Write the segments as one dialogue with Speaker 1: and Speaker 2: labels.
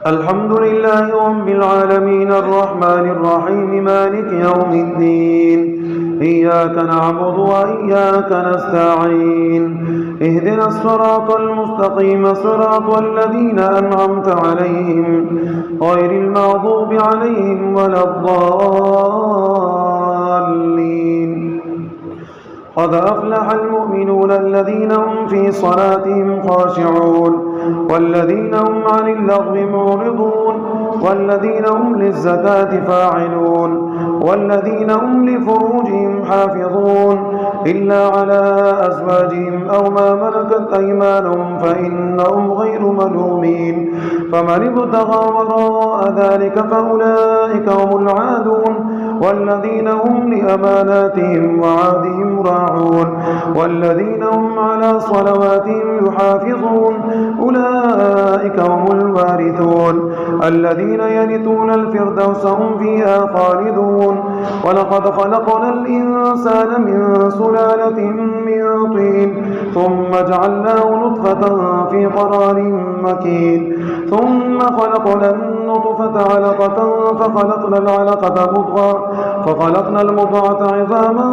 Speaker 1: الحمد لله رب العالمين الرحمن الرحيم مالك يوم الدين إياك نعبد وإياك نستعين اهدنا الصراط المستقيم صراط الذين أنعمت عليهم غير المغضوب عليهم ولا الضالين قد أفلح المؤمنون الذين هم في صلاتهم خاشعون والذين هم عن اللغو معرضون والذين هم للزكاة فاعلون والذين هم لفروجهم حافظون إلا على أزواجهم أو ما ملكت أيمانهم فإنهم غير ملومين فمن ابتغى وراء ذلك فأولئك هم العادون والذين هم لأماناتهم وعهدهم راعون والذين هم على صلواتهم يحافظون أولئك هم الوارثون الذين يرثون الفردوس هم فيها خالدون ولقد خلقنا الإنسان من سلالة من طين ثم جعلناه نطفة في قرار مكين ثم خلقنا النطفة علقة فخلقنا العلقة مضغة فخلقنا المضغة عظاما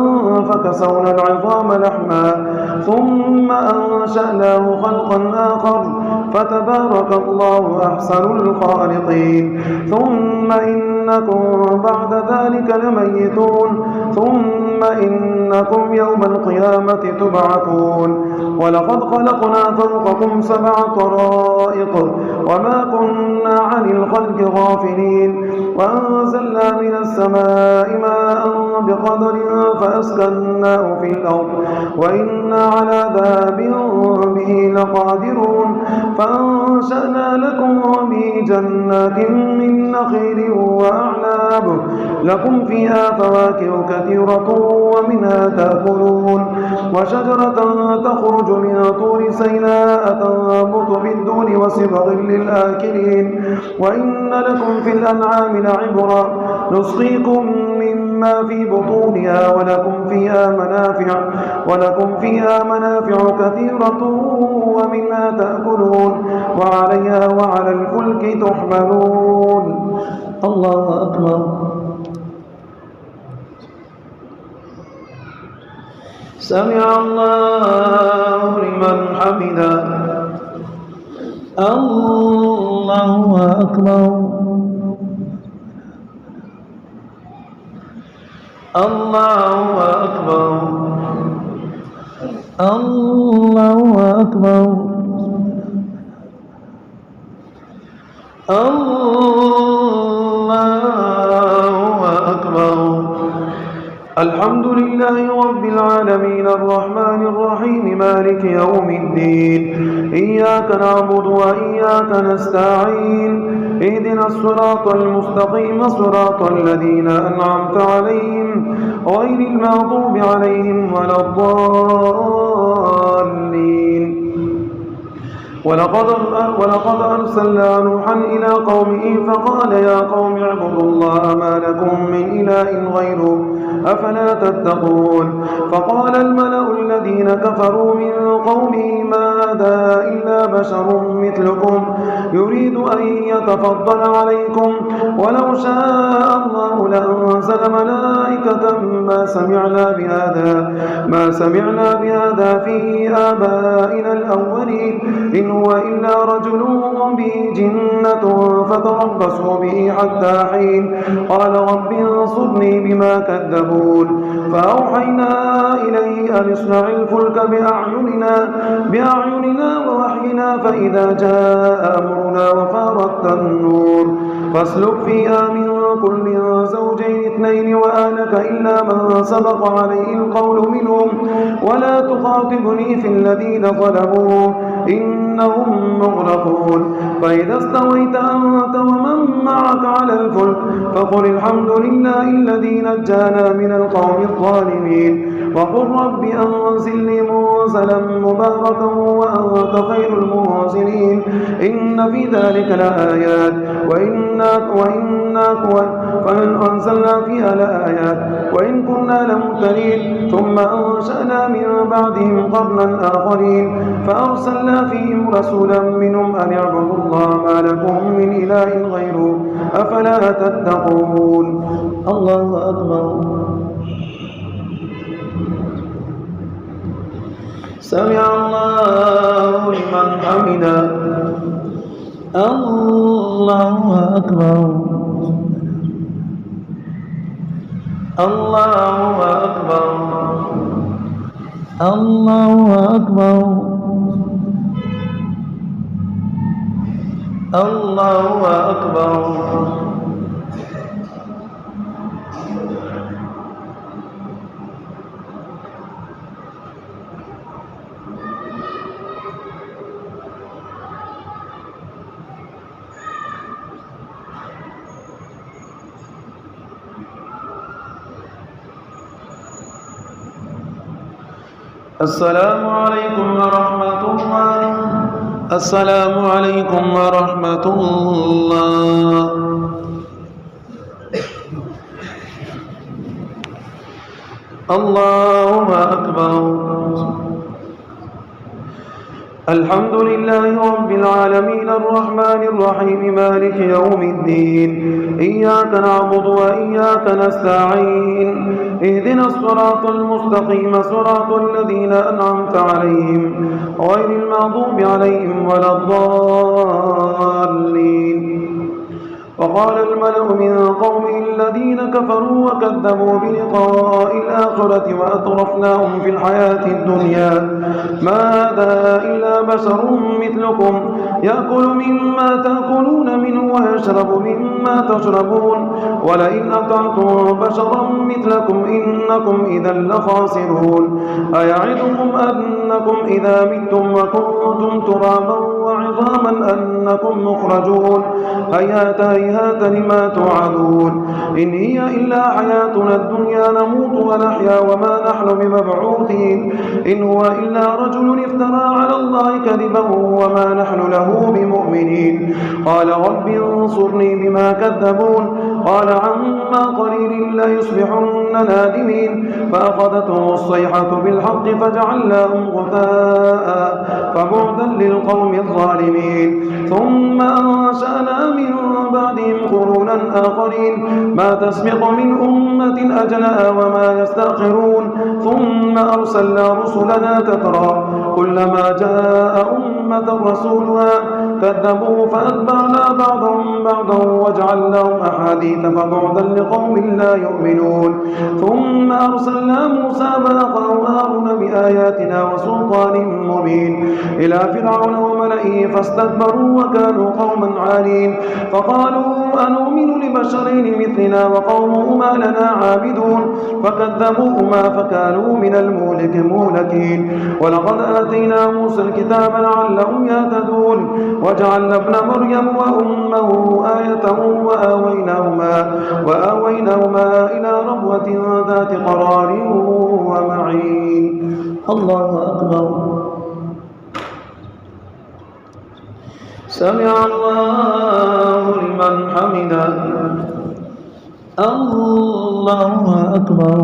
Speaker 1: فكسونا العظام لحما ثم أنشأناه خلقا آخر فتبارك الله أحسن الخالقين ثم إنكم بعد ذلك لميتون ثم إنكم يوم القيامة تبعثون ولقد خلقنا فوقكم 7 طرائق وما كنا عن الخلق غافلين وأنزلنا من السماء ماء بقدر فأسكناه في الأرض وإنا على ذهاب به لقادرون فأنشأنا لكم به جنات من نخيل وأعناب لكم فيها فواكه كثيرة ومنها تأكلون وشجرة تخرج من طور سيناء تنبت بالدون وصبغ للآكلين وإن لكم في الأنعام لعبرا نسقيكم مما في بطونها ولكم فيها منافع كثيرة ومنها تأكلون وعليها وعلى الفلك تحملون. الله أكبر. سمع الله لمن حمده. الله أكبر. الله أكبر. الله أكبر. الله أكبر. الحمد لله رب العالمين الرحمن الرحيم مالك يوم الدين إياك نعبد وإياك نستعين اهدنا الصراط المستقيم صراط الذين أنعمت عليهم غير المغضوب عليهم ولا الضالين ولقد أرسلنا نوحا إلى قومه فقال يا قوم اعبدوا الله ما لكم من إله غيره أفلا تتقون فقال الملأ الذين كفروا من قومه ما هذا إلا بشر مثلكم يريد أن يتفضل عليكم ولو شاء الله لأنزل ملائكة ما سمعنا بهذا في آبائنا الأولين إن هو إلا رجل به جنة فتربصوا به حتى حين قال رب انصرني بما كذبون فأوحينا إليه أن اصنع الفلك بأعيننا ووحينا فإذا جاء أمرنا وفارت النور فاسلك فيها من كل زوجين 2 وأهلك إلا من سبق عليه القول منهم ولا تخاطبني في الذين ظلموا إنهم مغرقون فإذا استويت أنت ومن معك على الفلك فقل الحمد لله الذي نجانا من القوم الظالمين وقل رب أنزلني منزلا مباركا وأنت خير المنزلين إن في ذلك لآيات وإن أنزلنا فيها لآيات وإن كنا لمبتلين ثم أنشأنا من بعدهم قرنا آخرين فأرسلنا فيهم رسولا منهم أن اعبدوا الله ما لكم من إله غيره أفلا تتقون. الله أكبر. سمع الله لمن حمده. الله أكبر. الله أكبر. الله أكبر. الله أكبر. السلام عليكم ورحمة الله. السلام عليكم ورحمة الله. الله أكبر. الحمد لله رب العالمين الرحمن الرحيم مالك يوم الدين إياك نعبد وإياك نستعين اهدنا الصراط المستقيم صراط الذين أنعمت عليهم غير المغضوب عليهم ولا الضالين. وقال الملأ من قومه الذين كفروا وكذبوا بلقاء الآخرة وأترفناهم في الحياة الدنيا ما هذا إلا بشر مثلكم يأكل مما تأكلون منه ويشرب مما تشربون ولئن أطعتم بشرا مثلكم إنكم إذا لخاسرون. أيعدكم أنكم إذا متم وكنتم ترابا وعظاما أنكم مخرجون هيهات هيهات لما توعدون إن هي إلا حياتنا الدنيا نموت ونحيا وما نحن بمبعوثين إن هو إلا رجل افترى على الله كذبا وما نحن له بمؤمنين. قال رب انصرني بما كذبون قال عما قليل ليصبحن نادمين فأخذتهم الصيحة بالحق فجعلناهم غثاء فبعدا للقوم الظالمين. ثم أنشأنا من بعدهم قرونا آخرين ما تسبق من أمة أجلها وما يستأخرون ثم أرسلنا رسلنا تترى كلما جاء أمة رسولها كذبوا فأتبعنا بعضهم بعضا وجعلناهم أحاديث فبعدا لقوم لا يؤمنون. ثم أرسلنا موسى وأخاه هارون بآياتنا وسلطان مبين إلى فرعون وملئه فاستكبروا وكانوا قوما عالين فقالوا أنؤمن لبشرين مثلنا وقومهما لنا عابدون فكذبوهما فكانوا من المهلكين. ولقد آتينا موسى الكتاب لعلهم يهتدون وجعلنا ابن مريم وأمه آية وآويناهما إلى ربوة ذات قرار ومعين. الله أكبر. سمع الله لمن حمده. الله أكبر.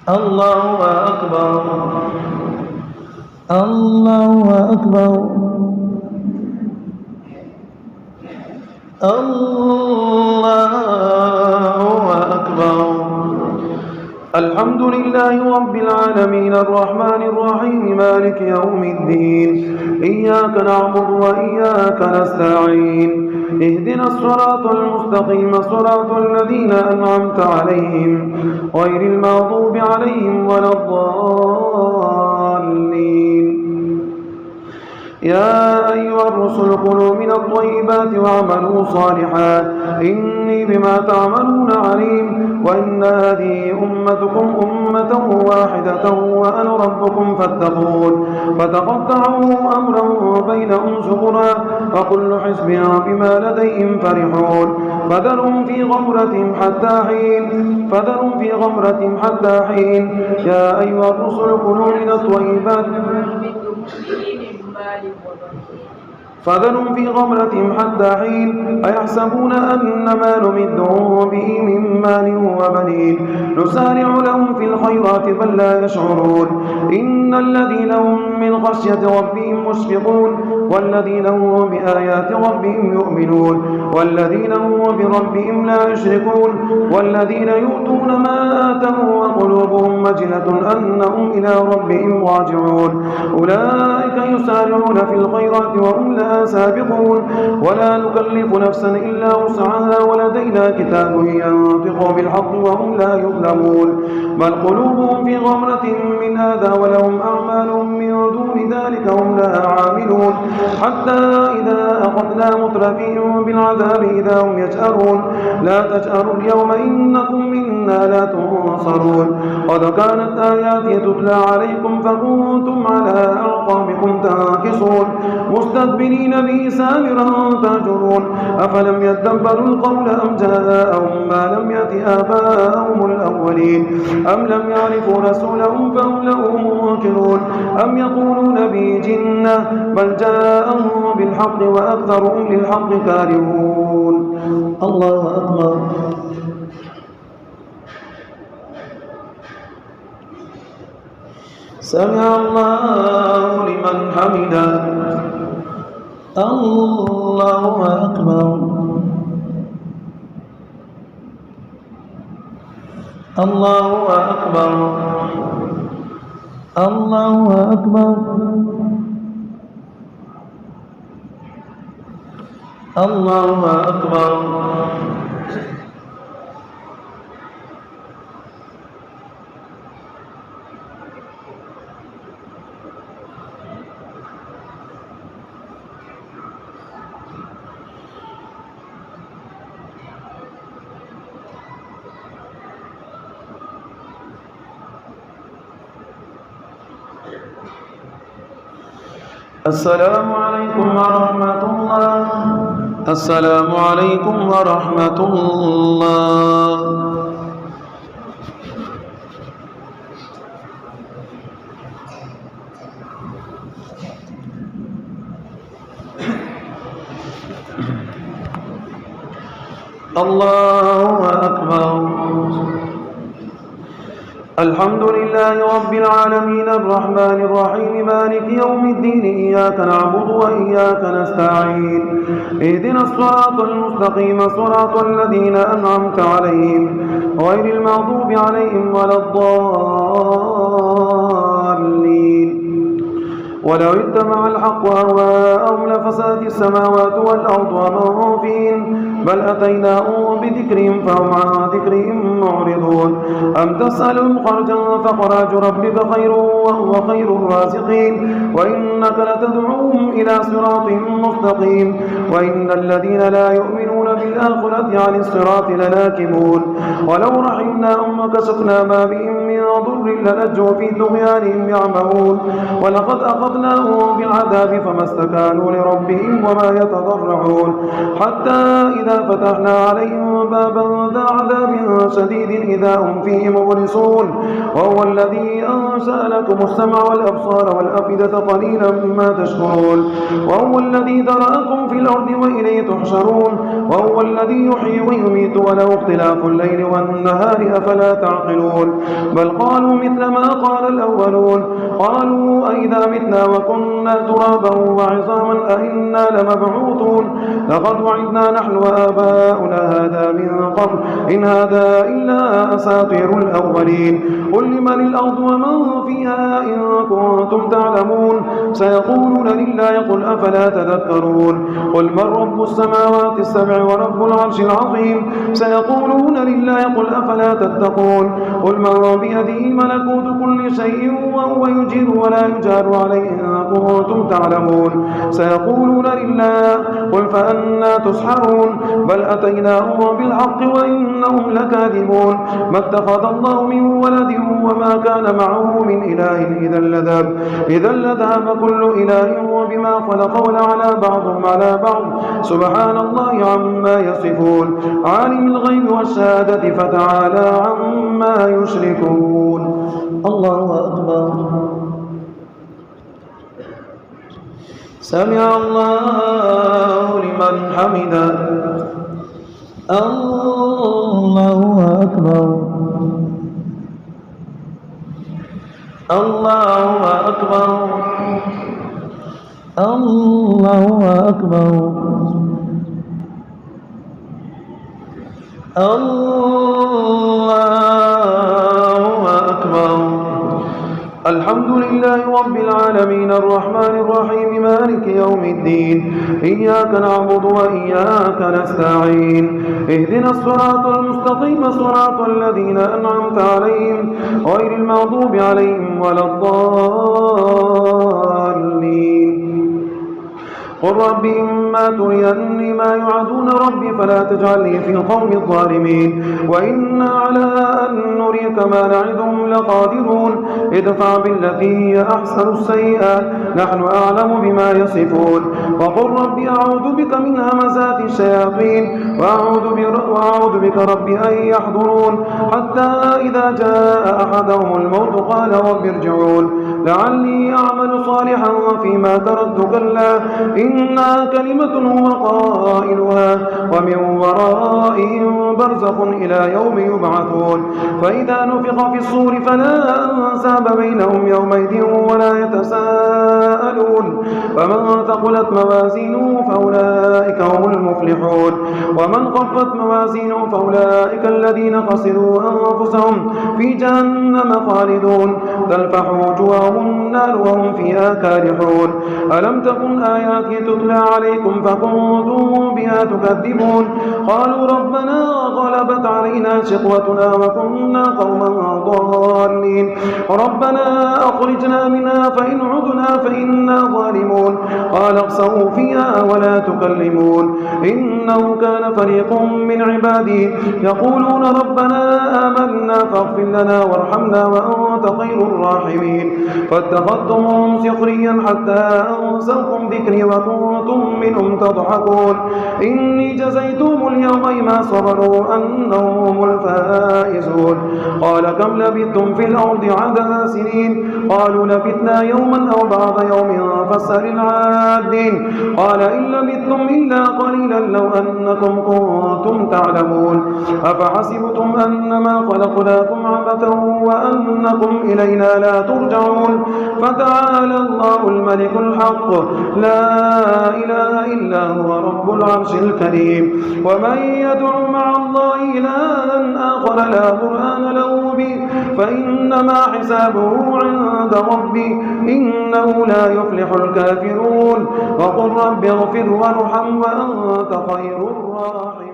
Speaker 1: الله أكبر. الله أكبر. الله أكبر. الحمد لله رب العالمين الرحمن الرحيم مالك يوم الدين إياك نعبد وإياك نستعين اهدنا الصراط المستقيم صراط الذين أنعمت عليهم غير المغضوب عليهم ولا الضالين. يا أيها الرسل كلوا من الطيبات واعملوا صالحا إني بما تعملون عليم. وإن هذه أمتكم أمة واحدة وأنا ربكم فاتقون فتقطعوا أمرا بينهم زبرا وكل حزب بما لديهم فرحون فذرهم في غمرتهم حتى حين يا أيها الرسل كلوا من الطيبات فذرهم في غمرتهم حتى حين أيحسبون أن ما نمدهم به من مال وبنين نسارع لهم في الخيرات بل لا يشعرون إن الذين هم من خشية ربهم مشفقون والذين هم بآيات ربهم يؤمنون والذين هم بربهم لا يشركون والذين يؤتون ما آتوا وقلوبهم وجلة أنهم إلى ربهم راجعون أولئك يسارعون في الخيرات وهم لا سابقون ولا نكلف نفسا إلا وسعها ولدينا كتاب ينطق بالحق وهم لا يظلمون بل قلوبهم في غمرة من هذا ولهم أعمال من دون ذلك هم لها عاملون حتى إذا أخذنا مترفيهم بالعذاب إذا هم يجأرون لا تجأروا اليوم إنكم منا لا تنصرون قد كانت آياتي تتلى عليكم فكنتم على أعقابكم تنكصون مستكبرين به سامرا تهجرون أفلم يدبروا القول أم جاءهم ما لم يأت آباءهم الأولين أم لم يعرفوا رسولهم فهم له منكرون أم يقولون به جنة بل جاءهم بالحق وأكثرهم للحق كارهون الله أكبر سمع الله لمن حمده الله أكبر الله أكبر الله أكبر الله أكبر السلام عليكم ورحمة الله السلام عليكم ورحمة الله الله أكبر الحمد لله رب العالمين الرحمن الرحيم مالك يوم الدين إياك نعبد وإياك نستعين اهدنا الصراط المستقيم صراط الذين أنعمت عليهم غير المغضوب عليهم ولا الضالين ولو اتبع الحق أهواءهم لفسدت السماوات والأرض ومن فيهن بل أتيناهم بذكرهم فهم عن ذكرهم معرضون أم تسألهم خرجا فخراج ربك خير وهو خير الرازقين وإنك لتدعوهم إلى صراط مستقيم وإن الذين لا يؤمنون بالآخرة عن الصراط لناكبون ولو رحمناهم وكشفنا ما بهم من ضر للجوا في طغيانهم يعمهون ولقد أخذناهم بالعذاب فما استكانوا لربهم وما يتضرعون حتى إذا فتحنا عليهم بابا ذا عذاب شديد إذا هم فيه مبلسون وهو الذي أنشأ لكم السمع والأبصار والأفئدة قليلا ما تشكرون وهو الذي ذرأكم في الأرض وإليه تحشرون وهو الذي يحيي ويميت وله اختلاف الليل والنهار أفلا تعقلون بل قالوا مثل ما قال الأولون قالوا أئذا متنا وكنا ترابا وعظاما أئنا لمبعوثون لقد وعدنا نحن وآباؤنا هذا من قبل إن هذا إلا أساطير الأولين قل لمن الأرض ومن فيها إن كنتم تعلمون سيقولون لله قل أفلا تذكرون قل من رب السماوات السبع ورب رب العرش العظيم سيقولون لله قل أفلا تتقون قل من بيده ملكوت كل شيء وهو يجير ولا يجار عليه إن كنتم تعلمون سيقولون لله قل فأنا تسحرون بل أتيناهم بالحق وإنهم لكاذبون ما اتخذ الله من ولد وما كان معه من إله إذا لذهب كل إله وبما خلق ولعلى بعضهم على بعض سبحان الله عما يصفون عالم الغيب والشهادة فتعالى عما يشركون الله أكبر سمع الله لمن حمده الله أكبر الله أكبر الله أكبر الله أكبر الحمد لله رب العالمين الرحمن الرحيم مالك يوم الدين إياك نعبد وإياك نستعين اهدنا الصراط المستقيم صراط الذين أنعمت عليهم غير المغضوب عليهم ولا الضالين قل رب إما تريني ما يوعدون ربي فلا تجعلني في القوم الظالمين وإنا على أن نريك ما نعدهم لقادرون ادفع بالتي هي أحسن السيئة نحن أعلم بما يصفون وقل رب أعوذ بك من همزات الشياطين وأعوذ بك رب أن يحضرون حتى إذا جاء أحدهم الموت قال رب ارجعون لعلي أعمل صالحا فيما تركت كلا إنها كلمة هو قائلها ومن ورائهم برزخ إلى يوم يبعثون فإذا نفخ في الصور فلا أنساب بينهم يومئذ ولا يتساءلون فمن ثقلت موازينه فأولئك هم المفلحون ومن خفت موازينه فأولئك الذين خسروا أنفسهم في جهنم خالدون تلفح وجوههم النار وهم فيها كالحون ألم تكن آياتي تتلى عليكم فكنتم بها تكذبون قالوا ربنا غلبت علينا شقوتنا وكنا قوما ضالين ربنا أخرجنا منها فإن عدنا فإنا ظالمون قال اخسئوا فيها ولا تكلمون إنه كان فريق من عبادي يقولون ربنا آمنا فاغفر لنا وارحمنا وأنت خير الراحمين فاتخذتمهم سخريا حتى أنسوكم ذكري وكنتم منهم تضحكون إني جزيتهم اليوم ما صبروا أنهم هم الفائزون قال كم لبثتم في الأرض عدد سنين قالوا لبثنا يوما أو بعض يوم فاسأل العادين قال إن لبثتم إلا قليلا لو أنكم كنتم تعلمون أفحسبتم أنما خلقناكم عبثا وأنكم إلينا لا ترجعون فتعالى الله الملك الحق لا إله إلا هو رب العرش الكريم ومن يدعو مع الله إلها آخر لا برهان له به فإنما حسابه عند ربي إنه لا يفلح الكافرون وقل رب اغفر وارحم وأنت خير الراحمين